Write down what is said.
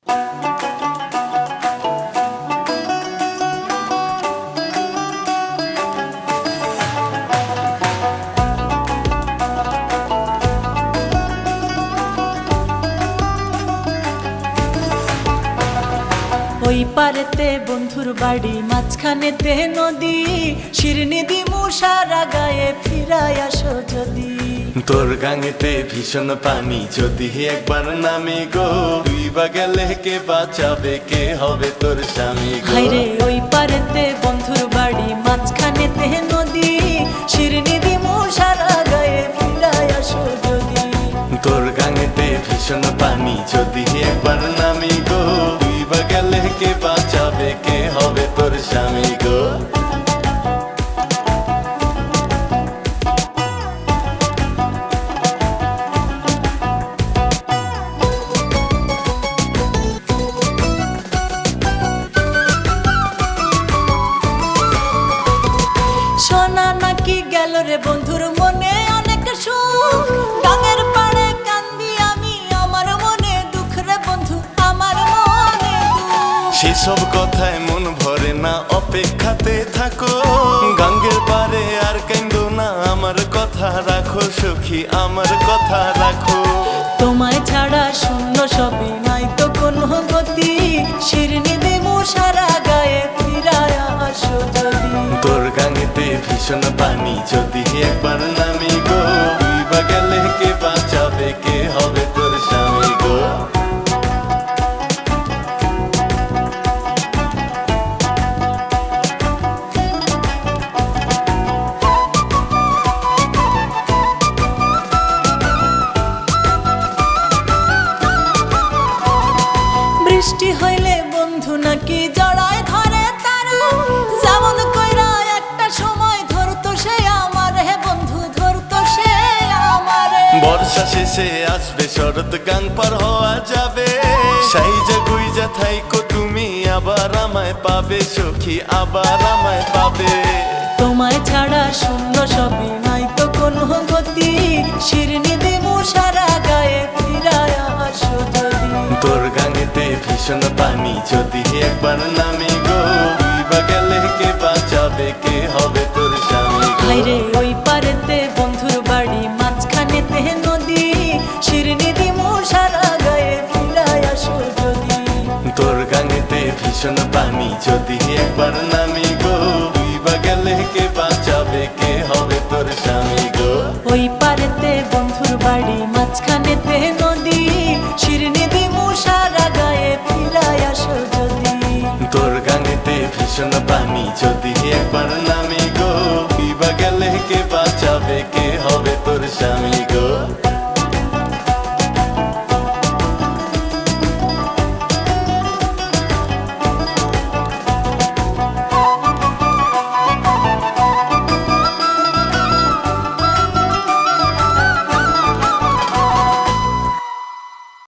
ওই পারেতে বন্ধুর বাড়ি, মাঝখানেতে নদী, শিরনি দিমু সারা গায়ে, ফিরাই আসো যদি। তোর গাঙেতে ভীষণ পানি, যদি একবার নামি গো, তুই বা গেলে কে বাঁচাবে, কে হবে তোর স্বামী গো? হায়রে ওই পারেতে বন্ধুর বাড়ি, মাঝখানেতে নদী, শিরনি দিমু সারা গায়ে, ফিরাই আসো যদি। তোর গাঙেতে ভীষণ পানি, যদি একবার নামি গো, তুই বা গেলে কে বাঁচাবে, কে হবে তোর স্বামী গো? শোনা নাকি গেল রে বন্ধুর মনে অনেক সুখ, গাঙের পাড়ে কান্দি আমি, আমার মনে দুঃখ রে বন্ধু, আমার মনে দুঃখ। সেসব কথায় মন ভরে না, অপেক্ষাতে থাকো, গাঙ্গের পারে আর কান্দো না, আমার কথা রাখো সখী, আমার কথা রাখো। তোমায় ছাড়া শূন্য সবই, নাই তো কোনো গতি, শিরনি দিমু সারা গায়ে, ফিরায় আসো যদি। তোর গাঙেতে ভীষণ পানি, যদি একবার নামি গো, তুই বা গেলে কে বাঁচাবে, কে হবে তোর স্বামী গো? বৃষ্টি হইলে বন্ধু নাকি জড়ায় ধরে তারা, যেমন কইরা একটা সময় ধরতো সে আমার, হে বন্ধু ধরতো সে আমারে। বর্ষা শেষে আসবে শরৎ, গান পার হওয়া যাবে, সাইজা গুইজা থাইকো তুমি, আবার আমায় পাবে সখী, আবার আমায় পাবে। তোমায় ছাড়া শূন্য সবই, নাই তো কোনো গতি, শিরনি দিমু সারা গায়ে, ফিরায় আসো যদি। তোর গাঙেতে ভীষণ পানি, যদি একবার নামি গো, তুই বা গেলে কে বাঁচাবে, কে হবে তোর স্বামী গো? হায়রে ওই পারেতে বন্ধুর বাড়ি, মাঝখানেতে নদী, শিরনি দিমু সারা গায়ে, ফিরায় আসো যদি। তোর গাঙেতে ভীষণ পানি, যদি একবার নামি গো, তুই বা গেলে কে বাঁচাবে, কে হবে তোর স্বামী গো? ওই পারেতে বন্ধুর বাড়ি, মাঝখানেতে নদী, শিরনি দিমু সারা গায়ে, ফিরায় আসো যদি। তোর গাঙেতে ভীষণ পানি, যদি একবার নামি গো, তুই বা গেলে কে বাঁচাবে, কে হবে তোর স্বামী